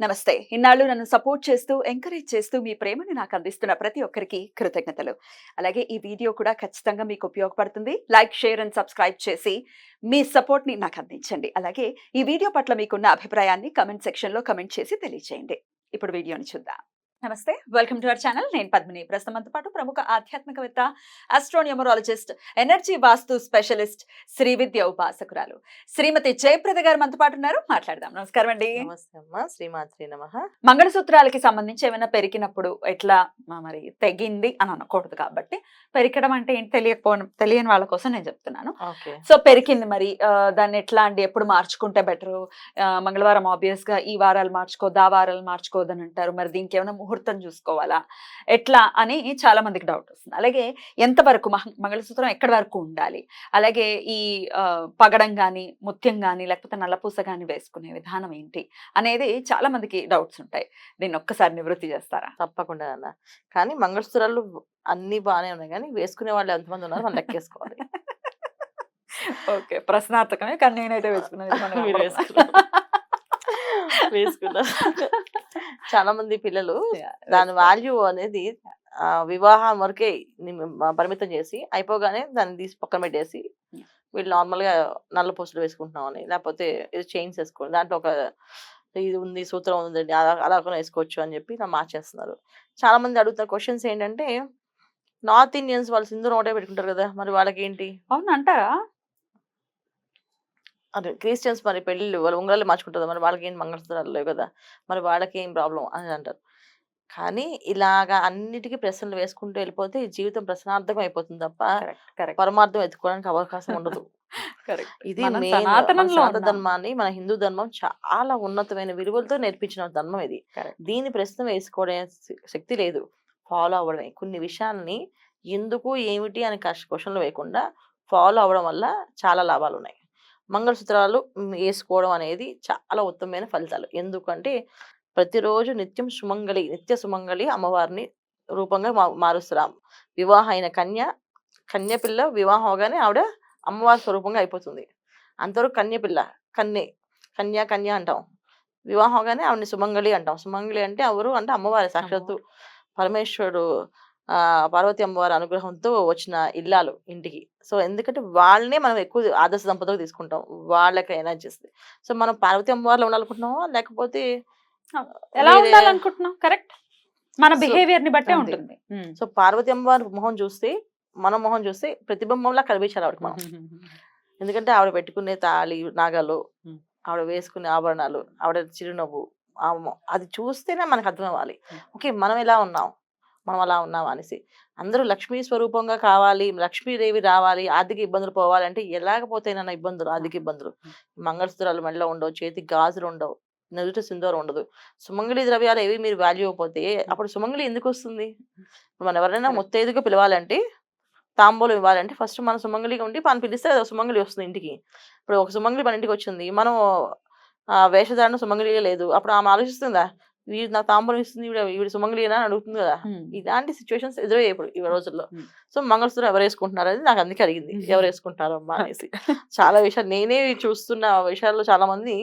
నమస్తే. ఇన్నాళ్ళు నన్ను సపోర్ట్ చేస్తూ, ఎంకరేజ్ చేస్తూ మీ ప్రేమని నాకు అందిస్తున్న ప్రతి ఒక్కరికి కృతజ్ఞతలు. అలాగే ఈ వీడియో కూడా ఖచ్చితంగా మీకు ఉపయోగపడుతుంది. లైక్, షేర్ అండ్ సబ్స్క్రైబ్ చేసి మీ సపోర్ట్‌ని నాకు అందించండి. అలాగే ఈ వీడియో పట్ల మీకున్న అభిప్రాయాన్ని కామెంట్ సెక్షన్‌లో కామెంట్ చేసి తెలియజేయండి. ఇప్పుడు వీడియోని చూద్దాం. నమస్తే. Welcome to our channel. నేను పద్మిని. ప్రస్తుతం మనతో పాటు ప్రముఖ ఆధ్యాత్మికవేత్త, ఆస్ట్రోన్యూమరాలజిస్ట్, ఎనర్జీ వాస్తు స్పెషలిస్ట్, శ్రీ విద్య ఉపాసకురాలు శ్రీమతి జయప్రద గారు మనతో పాటు ఉన్నారు. మాట్లాడదాం. నమస్కారం అండి. నమస్తే అమ్మా, శ్రీమాత్రే నమః. మంగళసూత్రాలకి సంబంధించి ఏమైనా పెరికినప్పుడు ఎట్లా మరి తెగింది అని అనకూడదు కాబట్టి పెరికడం అంటే ఏంటి తెలియని వాళ్ళ కోసం నేను చెప్తున్నాను. ఓకే. సో పెరికింది మరి దాన్ని ఎట్లా అండి, ఎప్పుడు మార్చుకుంటే బెటరు? మంగళవారం ఆబ్వియస్ గా ఈ వారాలు మార్చుకోవద్దు, ఆ వారాలు మార్చుకోవద్దని అంటారు. మరి దీనికి ఏమైనా ముహూర్తం చూసుకోవాలా, ఎట్లా అని చాలా మందికి డౌట్ వస్తుంది. అలాగే ఎంతవరకు మంగళసూత్రం ఎక్కడి వరకు ఉండాలి, అలాగే ఈ పగడం గాని, ముత్యం గాని, లేకపోతే నల్లపూస గాని వేసుకునే విధానం ఏంటి అనేది చాలా మందికి డౌట్స్ ఉంటాయి. దీన్ని ఒక్కసారి నివృత్తి చేస్తారా? తప్పకుండా అన్న. కానీ మంగళసూత్రాలు అన్ని బాగానే ఉన్నాయి, కానీ వేసుకునే వాళ్ళు ఎంతమంది ఉన్నారు మనం లెక్కేసుకోవాలి. ఓకే, ప్రశ్నార్థకమే. కానీ నేనైతే వేసుకున్నాను. మీరు వేసుకున్నారు. వేసుకున్నారు. చాలా మంది పిల్లలు దాని వాల్యూ అనేది వివాహం వరకే పరిమితం చేసి అయిపోగానే దాన్ని తీసి పక్కన పెట్టేసి వీళ్ళు నార్మల్ గా నల్ల పూసలు వేసుకుంటున్నాం అని, లేకపోతే ఇది చైన్స్ వేసుకోండి, దాంట్లో ఒక ఇది ఉంది, సూత్రం ఉందండి, అలా కూడా వేసుకోవచ్చు అని చెప్పి ఇలా మార్చేస్తున్నారు. చాలా మంది అడుగుతున్న క్వశ్చన్స్ ఏంటంటే, నార్త్ ఇండియన్స్ వాళ్ళు సింధూరం ఒకటే పెట్టుకుంటారు కదా, మరి వాళ్ళకి ఏంటి? అవును అంటారా? అదే క్రిస్టియన్స్ మరి పెళ్ళిళ్ళు వాళ్ళు ఉంగరాలు మార్చుకుంటారు, మరి వాళ్ళకి ఏం మంగళసూత్రాలు లేవు కదా, మరి వాళ్ళకి ఏం ప్రాబ్లం అని అంటారు. కానీ ఇలాగా అన్నిటికీ ప్రశ్నలు వేసుకుంటూ వెళ్ళిపోతే ఈ జీవితం ప్రశ్నార్థకం అయిపోతుంది తప్ప పరమార్థం ఎత్తుకోవడానికి అవకాశం ఉండదు. ఇది మెయిన్. సనాతన ధర్మాన్ని, మన హిందూ ధర్మం చాలా ఉన్నతమైన విలువలతో నేర్పించిన ధర్మం ఇది. దీని ప్రశ్న వేసుకోవడం శక్తి లేదు, ఫాలో అవ్వడమే. కొన్ని విషయాల్ని ఎందుకు ఏమిటి అని క్వశ్చన్లు వేయకుండా ఫాలో అవ్వడం వల్ల చాలా లాభాలు ఉన్నాయి. మంగళసూత్రాలు వేసుకోవడం అనేది చాలా ఉత్తమమైన ఫలితాలు. ఎందుకంటే ప్రతిరోజు నిత్య సుమంగళి అమ్మవారిని రూపంగా మారుస్తున్నాం. వివాహం అయిన కన్య పిల్ల వివాహం అవగానే ఆవిడ అమ్మవారి స్వరూపంగా అయిపోతుంది. అంతవరకు కన్య కన్య అంటాం. వివాహం అవగానే ఆవిడని సుమంగళి అంటాం. సుమంగళి అంటే ఎవరు అంటే అమ్మవారి సాక్షాత్తు పరమేశ్వరుడు, పార్వతి అమ్మవారి అనుగ్రహంతో వచ్చిన ఇల్లాలు ఇంటికి. సో ఎందుకంటే వాళ్ళనే మనం ఎక్కువ ఆదర్శ దంపతులు తీసుకుంటాం, వాళ్ళకి ఎనర్జీ. సో మనం పార్వతి అమ్మవారిలో ఉండాలనుకుంటున్నామా, లేకపోతే ఎలా ఉండాలనుకుంటున్నాం? కరెక్ట్, మన బిహేవియర్ ని బట్టే ఉంటుంది. సో పార్వతి అమ్మవారి మొహం చూస్తే, మన మొహం చూస్తే ప్రతిబింబంలా కనిపించాలి ఆవిడకి మనం. ఎందుకంటే ఆవిడ పెట్టుకునే తాళి, నాగలు, ఆవిడ వేసుకునే ఆభరణాలు, ఆవిడ చిరునవ్వు, అది చూస్తేనే మనకు అర్థం అవ్వాలి, ఓకే మనం ఎలా ఉన్నాం, మనం అలా ఉన్నాం అనేసి. అందరూ లక్ష్మీ స్వరూపంగా కావాలి, లక్ష్మీదేవి రావాలి, ఆర్థిక ఇబ్బందులు పోవాలంటే ఎలాగపోతాయినా ఇబ్బందులు, ఆర్థిక ఇబ్బందులు. మంగళసూత్రాలు మెడలో ఉండవు, చేతికి గాజులు ఉండవు, నుదుట సింధూరం ఉండదు. సుమంగళి ద్రవ్యాలు ఏవి మీరు వాల్యూ ఇవ్వకపోతే అప్పుడు సుమంగళి ఎందుకు వస్తుంది? మనం ఎవరైనా ముత్తైదుగా పిలవాలంటే, తాంబూలం ఇవ్వాలంటే ఫస్ట్ మన సుమంగళిగా ఉండి మనం పిలిస్తే సుమంగళి వస్తుంది ఇంటికి. ఇప్పుడు ఒక సుమంగళి మన ఇంటికి వచ్చింది, మనం వేషధారణ సుమంగళిగా లేదు, అప్పుడు ఆమె ఆలోచిస్తుందా వీడు నాకు తాంబూలం ఇస్తుంది, వీడు సుమంగళినా అని అడుగుతుంది కదా. ఇలాంటి సిచ్యువేషన్స్ ఎదురయ్యాయి ఇప్పుడు ఈ రోజుల్లో. సో మంగళసూత్రం ఎవరు వేసుకుంటున్నారు అనేది నాకు అందుకే అడిగింది, ఎవరు వేసుకుంటున్నారు అమ్మా అనేసి. చాలా విషయాలు నేనే చూస్తున్న విషయాల్లో చాలా మంది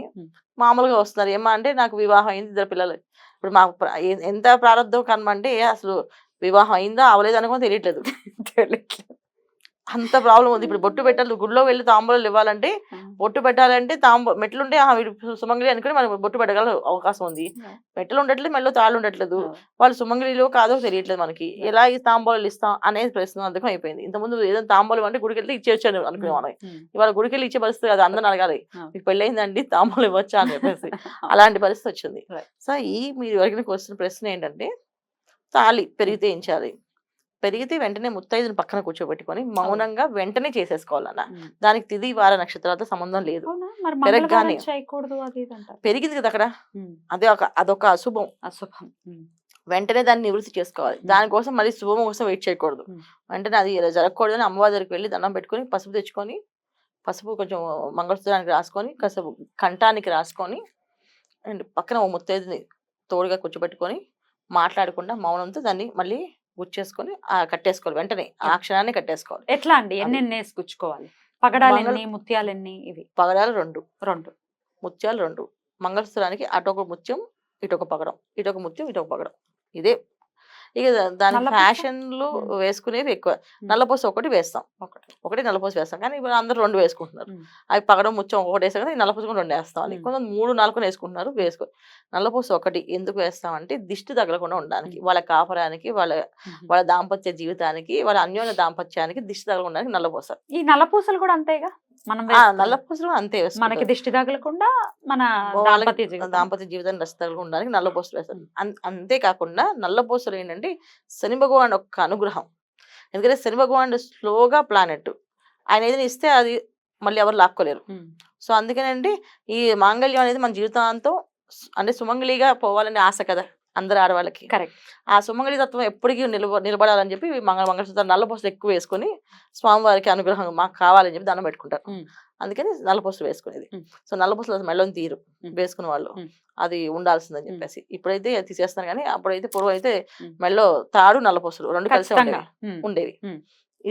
మామూలుగా వస్తున్నారు. ఏమా అంటే నాకు వివాహం అయింది, 2 పిల్లలు. ఇప్పుడు మాకు ఎంత ప్రారంభం కనమంటే అసలు వివాహం అయిందా అవలేదు అనుకో తెలియట్లేదు. అంత ప్రాబ్లం ఉంది. ఇప్పుడు బొట్టు పెట్టాలి, గుడిలో వెళ్ళి తాంబూలాలు ఇవ్వాలంటే బొట్టు పెట్టాలంటే మెట్లుంటే వీడు సుమంగళి అనుకుని మనం బొట్టు పెట్టగల అవకాశం ఉంది. మెట్టలు ఉండట్లేదు, మెల్లో తాళ్ళు ఉండట్లేదు, వాళ్ళు సుమంగళిలో కాదో తెలియట్లేదు మనకి. ఎలా ఈ తాంబూలాలు ఇస్తాం అనేది ప్రశ్న అందుకం అయిపోయింది. ఇంతకుముందు ఏదైనా తాంబూలం అంటే గుడికి వెళ్తే ఇచ్చేయచ్చు అనుకునే మనం. ఇవాళ గుడికి వెళ్ళి ఇచ్చే పరిస్థితి కాదు, అందరిని అడగాలి మీకు పెళ్ళి అయిందండి తాంబూలం ఇవ్వచ్చా అని చెప్పేసి. అలాంటి పరిస్థితి వచ్చింది. సో మీరు అడిగిన ప్రశ్న ఏంటంటే, తాళి పెరిగితే ఏం చేయాలి? పెరిగితే వెంటనే ముత్తైదుని పక్కన కూర్చోబెట్టుకొని మౌనంగా వెంటనే చేసేసుకోవాలన్న. దానికి తిది వార నక్షత్రాలతో సంబంధం లేదు. పెరగగానే పెరిగింది కదా అక్కడ, అదొక అశుభం. వెంటనే దాన్ని నివృత్తి చేసుకోవాలి. దానికోసం మళ్ళీ శుభం కోసం వెయిట్ చేయకూడదు. వెంటనే అది జరగకూడదు అని అమ్మవారి దగ్గరికి వెళ్ళి దండం పెట్టుకొని పసుపు తెచ్చుకొని, పసుపు కొంచెం మంగళసూత్రానికి రాసుకొని, కాసేపు కంఠానికి రాసుకొని, అండ్ పక్కన ఓ ముత్తైదుని తోడుగా కూర్చోబెట్టుకొని మాట్లాడకుండా మౌనంతో దాన్ని మళ్ళీ గుచ్చేసుకొని కట్టేసుకోవాలి. వెంటనే ఆ క్షణాన్ని కట్టేసుకోవాలి. ఎట్లా అండి? ఎన్ని గుచ్చుకోవాలి? పగడాలు ఎన్ని, ముత్యాలు ఎన్ని? ఇవి పగడాలు 2, ముత్యాలు 2. మంగళసూత్రానికి అటొక ముత్యం, ఇటొక పగడం, ఇటొక ముత్యం, ఇటొక పగడం. ఇదే ఇక దాని నల్లపూస? ఫ్యాషన్‌లు హ్మ్. వేసుకునేవి ఎక్కువ. నల్లపూస ఒకటి వేస్తాం. ఒకటే నల్లపూస వేస్తాం. కానీ ఇప్పుడు అందరూ 2 వేసుకుంటున్నారు. హ్మ్. అవి పగడం, ముత్యం ఒకటేసాం కదా! ఈ నల్లపూస కూడా 2 వేస్తాం అని. కొంతమంది 3, 4 వేసుకుంటున్నారు. వేసుకో. నల్లపూస ఒకటి ఎందుకు వేస్తామంటే దిష్టి తగలకుండా ఉండడానికి. వాళ్ళ కాపురానికి, వాళ్ళ దాంపత్య జీవితానికి, వాళ్ళ అన్యోన్య దాంపత్యానికి దిష్టి తగలకుండా ఉండడానికి నల్లపూస. ఈ నల్లపూసలు కూడా అంతేగా మనం నల్లపూసలు అంతే మనకి వేసుకుంటారు. దిష్టి తగలకుండా మన వాళ్ళకి దాంపత్య జీవితం. దాంపత్య జీవితాన్ని దిష్టి తగలకుండా ఉండడానికి నల్లపూసలు వేస్తారు. అంతే కాకుండా నల్లపూసలు ఏంటంటే శని భగవానుడి యొక్క అనుగ్రహం. ఎందుకంటే శని భగవానుడు స్లోగా ప్లానెట్. ఆయన ఏదైనా ఇస్తే అది మళ్ళీ ఎవరు లాక్కోలేరు. సో అందుకనండి ఈ మాంగళ్యం అనేది మన జీవితాంతం అంటే సుమంగళిగా పోవాలనే ఆశ కదా అందరు ఆడవాళ్ళకి. కరెక్ట్. ఆ సుమంగళి తత్వం ఎప్పటికీ నిలబడాలని చెప్పి మంగళసూత్రాలు నల్లపూసలు ఎక్కువ వేసుకొని స్వామివారికి అనుగ్రహం మాకు కావాలని చెప్పి దండం పెట్టుకుంటారు. అందుకని నల్లపూసలు వేసుకునేది. సో నల్లపూసలు మెళ్ళని తీరు వేసుకునే వాళ్ళు అది ఉండాల్సిందని చెప్పేసి. ఇప్పుడైతే తీసేస్తున్నారు కానీ అప్పుడైతే పూర్వం అయితే మెళ్ళో తాడు నల్లపూసలు 2 కలిసే ఉండేవి.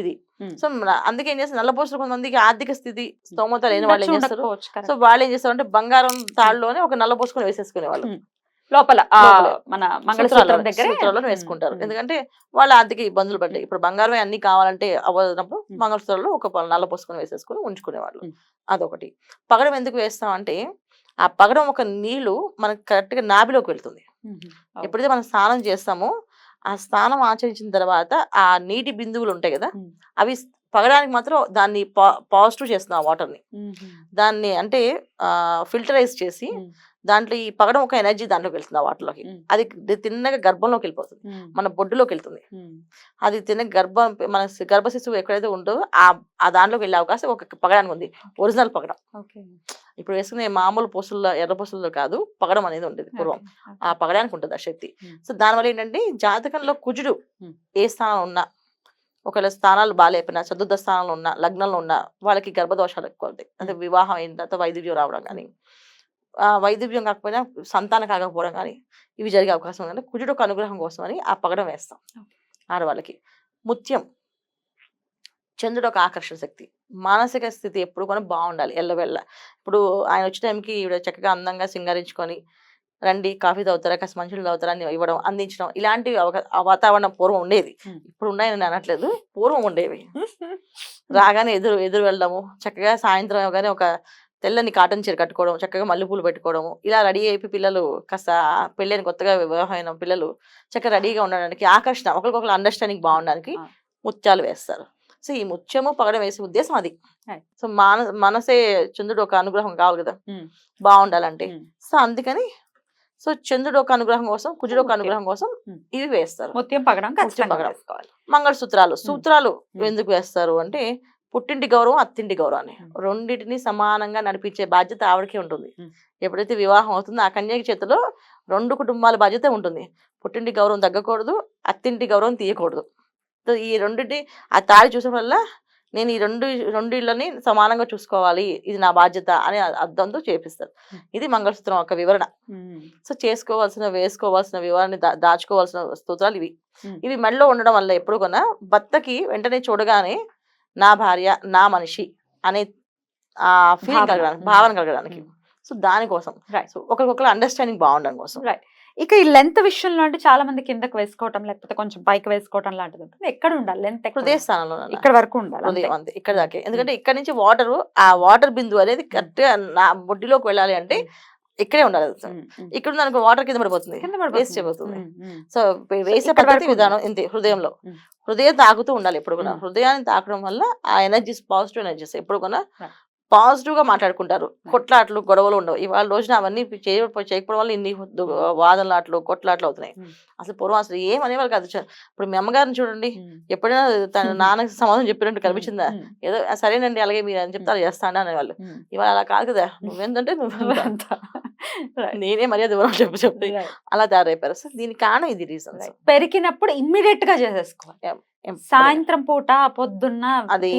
ఇది సో అందుకే ఏం చేస్తారు నల్లపూసలు కొంతమందికి ఆర్థిక స్థితి స్తోమత లేని వాళ్ళు ఏం చేస్తారు, సో వాళ్ళు ఏం చేస్తారు అంటే బంగారం తాడులోనే ఒక నల్లపూసుకొని వేసేసుకునే వాళ్ళు లోపల మన మంగళసూత్రం దగ్గర వేసుకుంటారు. ఎందుకంటే వాళ్ళ ఆర్థిక ఇబ్బందులు పడ్డాయి. ఇప్పుడు బంగారమే అన్ని కావాలంటే అవ్వనప్పుడు మంగళసూత్రంలో ఒక నల్ల పూసుకొని వేసేసుకుని ఉంచుకునేవాళ్ళు. అదొకటి. పగడం ఎందుకు వేస్తాం అంటే ఆ పగడం ఒక నీళ్లు మనకు కరెక్ట్ గా నాభిలోకి వెళ్తుంది. ఎప్పుడైతే మనం స్నానం చేస్తామో ఆ స్నానం ఆచరించిన తర్వాత ఆ నీటి బిందువులు ఉంటాయి కదా అవి పగడానికి మాత్రం దాన్ని పాజిటివ్ చేస్తున్నాం ఆ వాటర్ ని. దాన్ని అంటే ఫిల్టరైజ్ చేసి దాంట్లో ఈ పగడం ఒక ఎనర్జీ దాంట్లోకి వెళ్తుంది ఆ వాటర్లోకి. అది తిన్నగా గర్భంలోకి వెళ్ళిపోతుంది, మన బొడ్డులోకి వెళ్తుంది. అది తిన్న మన గర్భ శిశువు ఎక్కడైతే ఉంటుందో ఆ దాంట్లోకి వెళ్ళే అవకాశం ఒక పగడానికి ఉంది. ఒరిజినల్ పగడం. ఇప్పుడు వేసుకునే మామూలు పూసల్లో ఎర్ర పూసల్లో కాదు, పగడం అనేది ఉండేది పూర్వం. ఆ పగడానికి ఉంటుంది ఆ శక్తి. సో దానివల్ల ఏంటంటే జాతకంలో కుజుడు ఏ స్థానంలో ఉన్నా, ఒకవేళ స్థానాలు బాగాలేకపోయినా, చతుర్థ స్థానంలో ఉన్న, లగ్నంలో ఉన్న వాళ్ళకి గర్భదోషాలు ఎక్కువ అవుతాయి. అంటే వివాహం అయిన తర్వాత వైద్యులు రావడం కానీ, వైద్యం కాకపోయినా సంతానం కాకపోవడం కానీ ఇవి జరిగే అవకాశం ఉందంటే కుజుడు ఒక అనుగ్రహం కోసం అని ఆ పగడం వేస్తాం ఆడవాళ్ళకి. ముత్యం చంద్రుడు ఒక ఆకర్షణ శక్తి. మానసిక స్థితి ఎప్పుడు కూడా బాగుండాలి ఎల్లవెళ్ళ. ఇప్పుడు ఆయన వచ్చే టైంకి ఈవిడ చక్కగా అందంగా సింగారించుకొని రండి కాఫీ తాగుతారా, కాస్త మంచినీళ్ళు తాగుతారా అని ఇవ్వడం, అందించడం, ఇలాంటివి వాతావరణం పూర్వం ఉండేది. ఇప్పుడు ఉన్నాయని నేను అనట్లేదు, పూర్వం ఉండేవి. రాగానే ఎదురు వెళ్ళడము, చక్కగా సాయంత్రం అవగానే ఒక తెల్లని కాటన్ చీర కట్టుకోవడం, చక్కగా మల్లెపూలు పెట్టుకోవడము, ఇలా రెడీ అయిపోయి పిల్లలు కాస్త పెళ్ళైన కొత్తగా వివాహం అయిన పిల్లలు చక్కగా రెడీగా ఉండడానికి, ఆకర్షణ, ఒకరికొకరు అండర్స్టాండింగ్ బాగుండడానికి ముత్యాలు వేస్తారు. సో ఈ ముత్యము పగడం వేసే ఉద్దేశం అది. సో మనసే చంద్రుడు ఒక అనుగ్రహం కావాలి కదా బాగుండాలంటే. సో అందుకని సో చంద్రుడు ఒక అనుగ్రహం కోసం, కుజుడు ఒక అనుగ్రహం కోసం ఇవి వేస్తారు. ముత్యం పగడం. సూత్రాలు ఎందుకు వేస్తారు అంటే పుట్టింటి గౌరవం, అత్తింటి గౌరవాన్ని రెండింటిని సమానంగా నడిపించే బాధ్యత ఆవిడకే ఉంటుంది. ఎప్పుడైతే వివాహం అవుతుందో ఆ కన్యకి చేతిలో 2 కుటుంబాల బాధ్యత ఉంటుంది. పుట్టింటి గౌరవం తగ్గకూడదు, అత్తింటి గౌరవం తీయకూడదు. సో ఈ రెండింటి ఆ తాళి చూసిన వల్ల నేను ఈ రెండు ఇళ్ళని సమానంగా చూసుకోవాలి, ఇది నా బాధ్యత అనే అర్థంతో చేపిస్తారు. ఇది మంగళసూత్రం యొక్క వివరణ. సో వేసుకోవాల్సిన వివరాన్ని దాచుకోవాల్సిన స్తోత్రాలు ఇవి. ఇవి మెడలో ఉండడం వల్ల ఎప్పుడు కొన్నా భర్తకి వెంటనే చూడగానే నా భార్య, నా మనిషి అనే ఆ ఫీలింగ్ కలగడానికి, భావన కలగడానికి. సో దానికోసం ఒకరికొకరు అండర్స్టాండింగ్ బాగుండడం కోసం. ఇక ఈ లెంత్ విషయంలో అంటే చాలా మంది కిందకి వేసుకోవటం లేకపోతే కొంచెం పైకి వేసుకోవటం లాంటిది ఉంటుంది. ఎక్కడ ఉండాలి లెంత్? హృదయ స్థానంలో ఇక్కడ వరకు ఉండాలి, హృదయం అంతే, ఇక్కడ దాకే. ఎందుకంటే ఇక్కడ నుంచి ఆ వాటర్ బిందు అనేది కరెక్ట్ గా నా బొడ్డిలోకి వెళ్ళాలి అంటే ఇక్కడే ఉండాలి. ఇక్కడ దానికి వాటర్ కింద పడిపోతుంది, వేస్ట్ అయిపోతుంది. సో వేసే పద్ధతి విధానం ఇంతే. హృదయం తాకుతూ ఉండాలి ఎప్పుడు కూడా. హృదయాన్ని తాకడం వల్ల ఆ ఎనర్జీస్ పాజిటివ్ ఎనర్జీస్ ఎప్పుడు కూడా పాజిటివ్ గా మాట్లాడుకుంటారు. కొట్లాట్లు, గొడవలు ఉండవు. ఇవాళ రోజున అవన్నీ చేయకపోవడం వల్ల ఇన్ని వాదనలాట్లు, కొట్లాట్లు అవుతున్నాయి. అసలు పూర్వం అసలు ఏమనేవాళ్ళు కాదు. ఇప్పుడు మీ అమ్మగారిని చూడండి, ఎప్పుడైనా తన నాన్నకి సమాధానం చెప్పినట్టు కనిపించిందా? ఏదో సరేనండి అలాగే మీరు అని చెప్తే చేస్తాను అనేవాళ్ళు. ఇవాళ అలా కాదు కదా, నువ్వేంటంటే నేనే మర్యాద చెప్పి అలా తయారైపోయారు. సో దీనికి కారణం ఇది రీజన్. పెరిగినప్పుడు ఇమ్మీడియట్ గా చేసేసుకోవాలి. సాయంత్రం పూట, పొద్దున్న, అది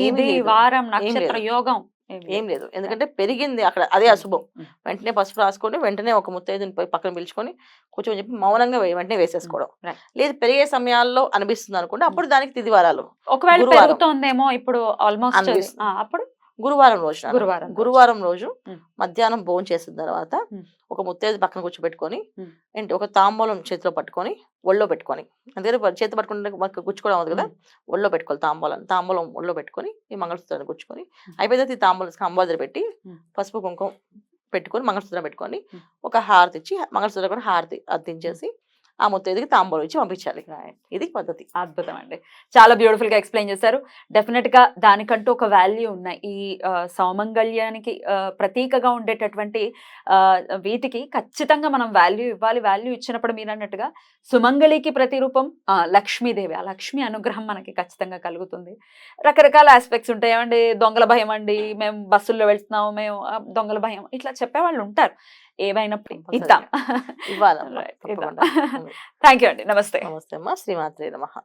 వారం, నక్షత్ర యోగం ఏం లేదు. ఎందుకంటే పెరిగింది అక్కడ, అదే అశుభం. వెంటనే పసుపు రాసుకొని వెంటనే ఒక ముత్తైదుని పక్కన పిలుచుకొని కూర్చొని చెప్పి మౌనంగా వెంటనే వేసేసుకోవడం. లేదు పెరిగే సమయాల్లో అనిపిస్తుంది అనుకుంటే అప్పుడు దానికి తిథి వారాలు. ఒకవేళ పెరుగుతోందేమో ఇప్పుడు ఆల్మోస్ట్ అప్పుడు గురువారం రోజు మధ్యాహ్నం భోజనం చేసిన తర్వాత ఒక ముత్తైదు పక్కన కూర్చోబెట్టుకొని ఉమ్. ఏంటి ఒక తాంబూలం చేతిలో పట్టుకొని ఒళ్ళో పెట్టుకొని అందుకని చేతి పట్టుకుంటే మనకు గుచ్చుకోవడం అవుతుంది కదా, ఒళ్ళో పెట్టుకోవాలి తాంబూలం ఒళ్ళో పెట్టుకొని ఈ మంగళసూత్రాన్ని గుచ్చుకొని అయిపోయిన తర్వాత ఈ తాంబూలం కంబాదర పెట్టి పసుపు కుంకుమ పెట్టుకొని మంగళసూత్రం పెట్టుకొని ఒక హారతి ఇచ్చి మంగళసూత్రం కూడా హారతి అద్దించేసి ఆ ముత్తైదుకి తాంబూలం ఇచ్చి పంపించాలి. ఇది పద్ధతి. అద్భుతం అండి. చాలా బ్యూటిఫుల్ గా ఎక్స్ప్లెయిన్ చేశారు. డెఫినెట్ గా దానికంటూ ఒక వాల్యూ ఉన్నాయి. ఈ సౌమంగళ్యానికి ప్రతీకగా ఉండేటటువంటి వీటికి ఖచ్చితంగా మనం వాల్యూ ఇవ్వాలి. వాల్యూ ఇచ్చినప్పుడు మీరు అన్నట్టుగా సుమంగళికి ప్రతిరూపం లక్ష్మీదేవి. ఆ లక్ష్మి అనుగ్రహం మనకి ఖచ్చితంగా కలుగుతుంది. రకరకాల ఆస్పెక్ట్స్ ఉంటాయి. ఏమండి దొంగల భయం అండి, మేము బస్సుల్లో వెళ్తున్నాము, మేము దొంగల భయం, ఇట్లా చెప్పేవాళ్ళు ఉంటారు. ఏమైనప్పుడు ఇద్దాం. ఇవ్వాలమ్మా Right. ఇద్దాం. తప్పకుండా. థ్యాంక్ యూ అండి. నమస్తే. నమస్తే అమ్మా. శ్రీమాత్రే నమః.